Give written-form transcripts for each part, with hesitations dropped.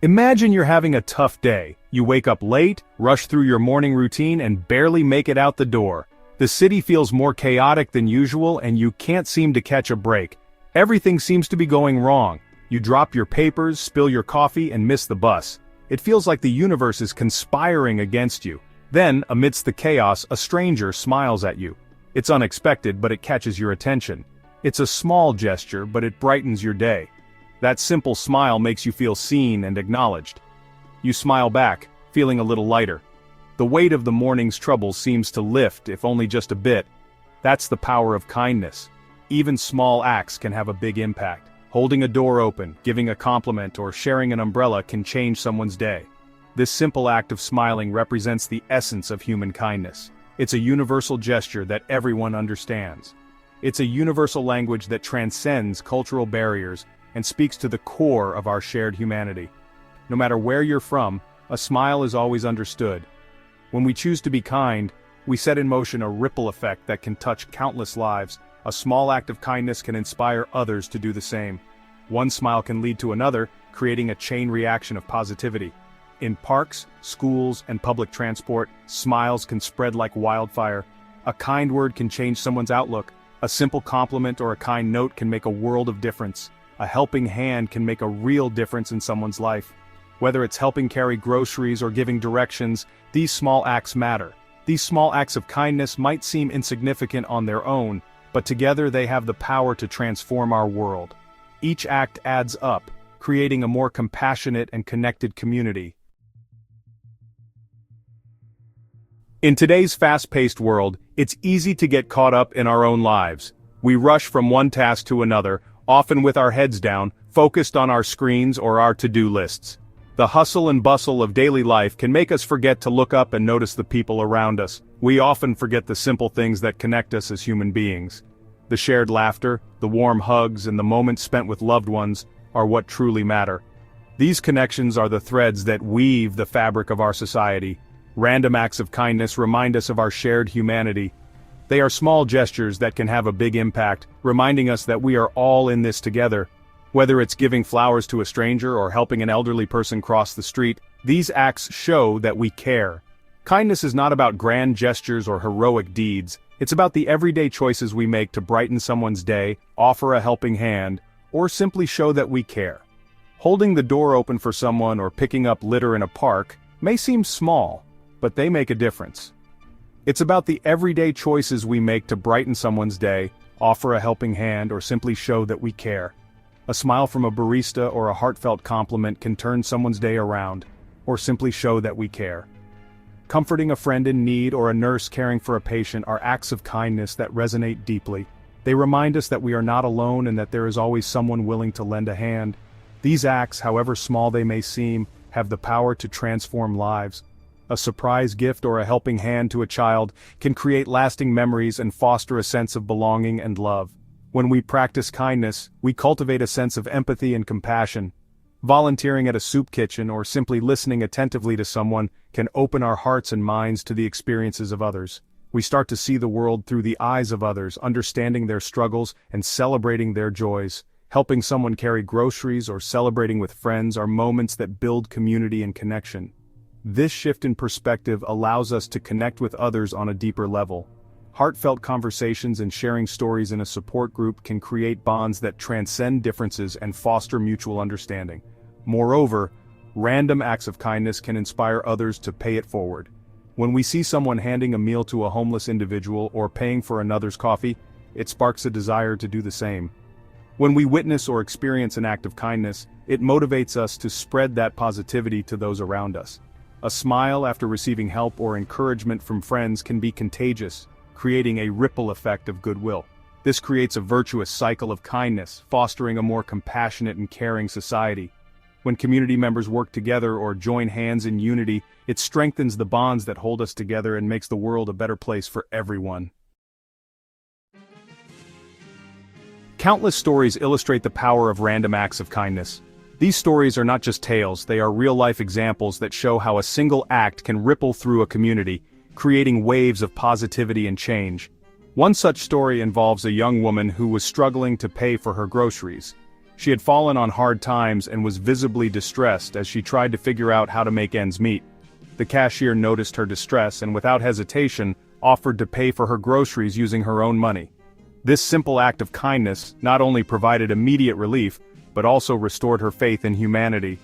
Imagine you're having a tough day. You wake up late, rush through your morning routine, and barely make it out the door. The city feels more chaotic than usual, and you can't seem to catch a break. Everything seems to be going wrong. You drop your papers, spill your coffee, and miss the bus. It feels like the universe is conspiring against you. Then, amidst the chaos, a stranger smiles at you. It's unexpected, but it catches your attention. It's a small gesture, but it brightens your day. That simple smile makes you feel seen and acknowledged. You smile back, feeling a little lighter. The weight of the morning's troubles seems to lift, if only just a bit. That's the power of kindness. Even small acts can have a big impact. Holding a door open, giving a compliment, or sharing an umbrella can change someone's day. This simple act of smiling represents the essence of human kindness. It's a universal gesture that everyone understands. It's a universal language that transcends cultural barriers and speaks to the core of our shared humanity. No matter where you're from, a smile is always understood. When we choose to be kind, we set in motion a ripple effect that can touch countless lives. A small act of kindness can inspire others to do the same. One smile can lead to another, creating a chain reaction of positivity. In parks, schools, and public transport, smiles can spread like wildfire. A kind word can change someone's outlook. A simple compliment or a kind note can make a world of difference. A helping hand can make a real difference in someone's life. Whether it's helping carry groceries or giving directions, these small acts matter. These small acts of kindness might seem insignificant on their own, but together they have the power to transform our world. Each act adds up, creating a more compassionate and connected community. In today's fast-paced world, it's easy to get caught up in our own lives. We rush from one task to another, often with our heads down, focused on our screens or our to-do lists. The hustle and bustle of daily life can make us forget to look up and notice the people around us. We often forget the simple things that connect us as human beings. The shared laughter, the warm hugs, and the moments spent with loved ones are what truly matter. These connections are the threads that weave the fabric of our society. Random acts of kindness remind us of our shared humanity. They are small gestures that can have a big impact, reminding us that we are all in this together. Whether it's giving flowers to a stranger or helping an elderly person cross the street, these acts show that we care. Kindness is not about grand gestures or heroic deeds. It's about the everyday choices we make to brighten someone's day, offer a helping hand, or simply show that we care. Holding the door open for someone or picking up litter in a park may seem small, but they make a difference. It's about the everyday choices we make to brighten someone's day, offer a helping hand, or simply show that we care. A smile from a barista or a heartfelt compliment can turn someone's day around, or simply show that we care. Comforting a friend in need or a nurse caring for a patient are acts of kindness that resonate deeply. They remind us that we are not alone and that there is always someone willing to lend a hand. These acts, however small they may seem, have the power to transform lives. A surprise gift or a helping hand to a child can create lasting memories and foster a sense of belonging and love. When we practice kindness, we cultivate a sense of empathy and compassion. Volunteering at a soup kitchen or simply listening attentively to someone can open our hearts and minds to the experiences of others. We start to see the world through the eyes of others, understanding their struggles and celebrating their joys. Helping someone carry groceries or celebrating with friends are moments that build community and connection. This shift in perspective allows us to connect with others on a deeper level. Heartfelt conversations and sharing stories in a support group can create bonds that transcend differences and foster mutual understanding. Moreover, random acts of kindness can inspire others to pay it forward. When we see someone handing a meal to a homeless individual or paying for another's coffee, it sparks a desire to do the same. When we witness or experience an act of kindness, it motivates us to spread that positivity to those around us. A smile after receiving help or encouragement from friends can be contagious, creating a ripple effect of goodwill. This creates a virtuous cycle of kindness, fostering a more compassionate and caring society. When community members work together or join hands in unity, it strengthens the bonds that hold us together and makes the world a better place for everyone. Countless stories illustrate the power of random acts of kindness. These stories are not just tales, they are real-life examples that show how a single act can ripple through a community, creating waves of positivity and change. One such story involves a young woman who was struggling to pay for her groceries. She had fallen on hard times and was visibly distressed as she tried to figure out how to make ends meet. The cashier noticed her distress and without hesitation, offered to pay for her groceries using her own money. This simple act of kindness not only provided immediate relief, but also restored her faith in humanity.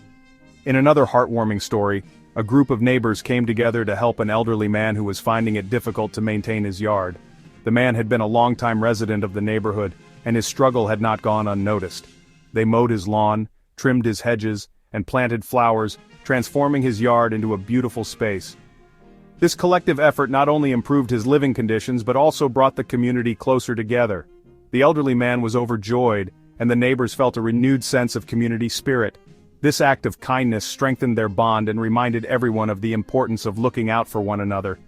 In another heartwarming story, a group of neighbors came together to help an elderly man who was finding it difficult to maintain his yard. The man had been a longtime resident of the neighborhood, and his struggle had not gone unnoticed. They mowed his lawn, trimmed his hedges, and planted flowers, transforming his yard into a beautiful space. This collective effort not only improved his living conditions but also brought the community closer together. The elderly man was overjoyed, and the neighbors felt a renewed sense of community spirit. This act of kindness strengthened their bond and reminded everyone of the importance of looking out for one another.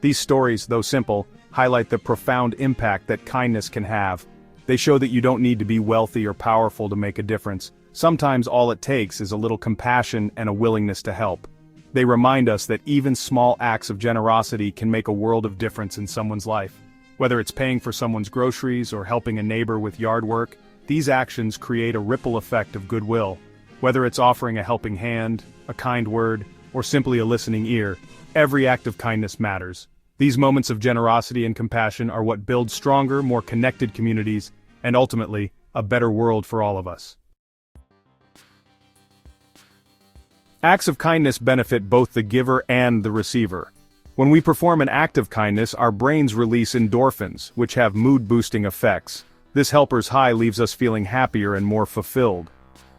These stories, though simple, highlight the profound impact that kindness can have. They show that you don't need to be wealthy or powerful to make a difference. Sometimes all it takes is a little compassion and a willingness to help. They remind us that even small acts of generosity can make a world of difference in someone's life. Whether it's paying for someone's groceries or helping a neighbor with yard work, these actions create a ripple effect of goodwill. Whether it's offering a helping hand, a kind word, or simply a listening ear, every act of kindness matters. These moments of generosity and compassion are what build stronger, more connected communities, and ultimately, a better world for all of us. Acts of kindness benefit both the giver and the receiver. When we perform an act of kindness, our brains release endorphins, which have mood-boosting effects. This helper's high leaves us feeling happier and more fulfilled.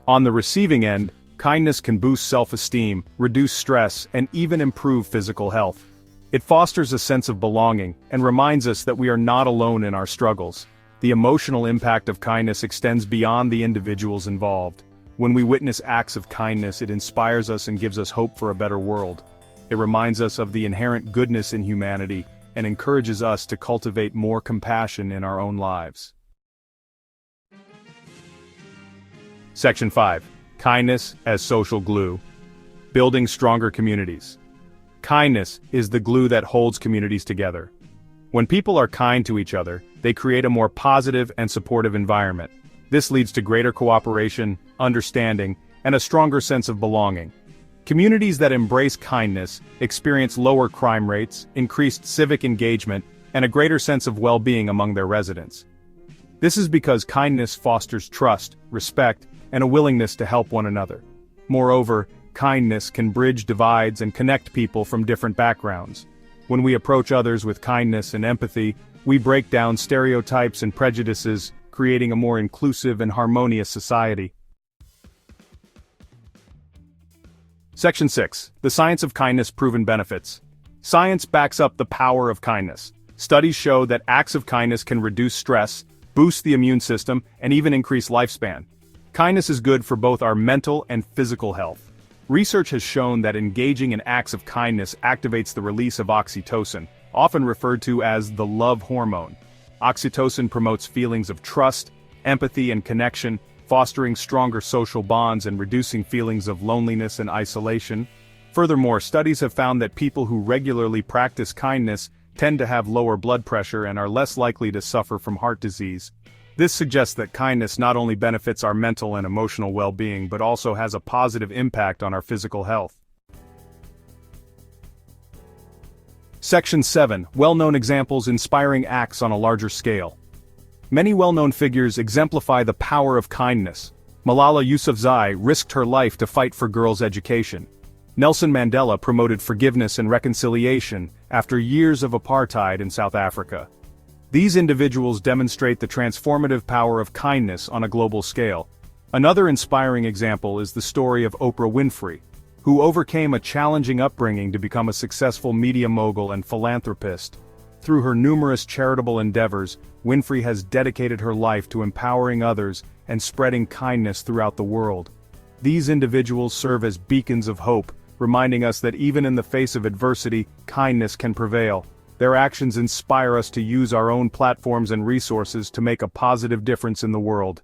On the receiving end, kindness can boost self-esteem, reduce stress, and even improve physical health. It fosters a sense of belonging and reminds us that we are not alone in our struggles. The emotional impact of kindness extends beyond the individuals involved. When we witness acts of kindness, it inspires us and gives us hope for a better world. It reminds us of the inherent goodness in humanity and encourages us to cultivate more compassion in our own lives. Section 5. Kindness as social glue. Building stronger communities. Kindness is the glue that holds communities together. When people are kind to each other, they create a more positive and supportive environment. This leads to greater cooperation, understanding, and a stronger sense of belonging. Communities that embrace kindness experience lower crime rates, increased civic engagement, and a greater sense of well-being among their residents. This is because kindness fosters trust, respect, and a willingness to help one another. Moreover, kindness can bridge divides and connect people from different backgrounds. When we approach others with kindness and empathy, we break down stereotypes and prejudices, creating a more inclusive and harmonious society. Section 6. The Science of Kindness Proven Benefits. Science backs up the power of kindness. Studies show that acts of kindness can reduce stress, boost the immune system, and even increase lifespan. Kindness is good for both our mental and physical health. Research has shown that engaging in acts of kindness activates the release of oxytocin, often referred to as the love hormone. Oxytocin promotes feelings of trust, empathy, and connection, fostering stronger social bonds and reducing feelings of loneliness and isolation. Furthermore, studies have found that people who regularly practice kindness tend to have lower blood pressure and are less likely to suffer from heart disease. This suggests that kindness not only benefits our mental and emotional well-being but also has a positive impact on our physical health. Section 7. Well-known examples inspiring acts on a larger scale. Many well-known figures exemplify the power of kindness. Malala Yousafzai risked her life to fight for girls' education. Nelson Mandela promoted forgiveness and reconciliation after years of apartheid in South Africa. These individuals demonstrate the transformative power of kindness on a global scale. Another inspiring example is the story of Oprah Winfrey, who overcame a challenging upbringing to become a successful media mogul and philanthropist. Through her numerous charitable endeavors, Winfrey has dedicated her life to empowering others and spreading kindness throughout the world. These individuals serve as beacons of hope, reminding us that even in the face of adversity, kindness can prevail. Their actions inspire us to use our own platforms and resources to make a positive difference in the world.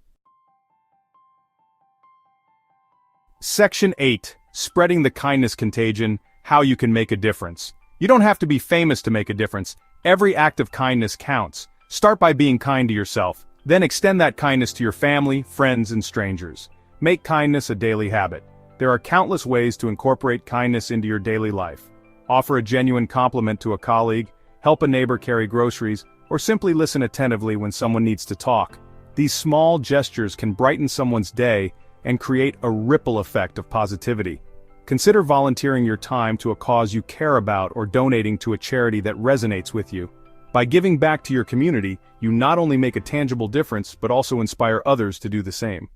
Section 8. Spreading the kindness contagion, how you can make a difference. You don't have to be famous to make a difference. Every act of kindness counts. Start by being kind to yourself. Then extend that kindness to your family, friends, and strangers. Make kindness a daily habit. There are countless ways to incorporate kindness into your daily life. Offer a genuine compliment to a colleague, help a neighbor carry groceries, or simply listen attentively when someone needs to talk. These small gestures can brighten someone's day and create a ripple effect of positivity. Consider volunteering your time to a cause you care about or donating to a charity that resonates with you. By giving back to your community, you not only make a tangible difference but also inspire others to do the same.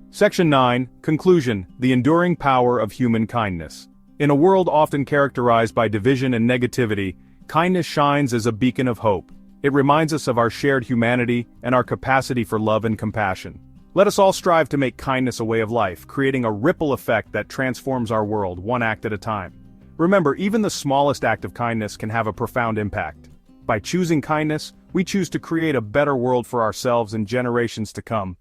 Section 9, Conclusion: The Enduring Power of Human Kindness. In a world often characterized by division and negativity, kindness shines as a beacon of hope. It reminds us of our shared humanity and our capacity for love and compassion. Let us all strive to make kindness a way of life, creating a ripple effect that transforms our world one act at a time. Remember, even the smallest act of kindness can have a profound impact. By choosing kindness, we choose to create a better world for ourselves and generations to come.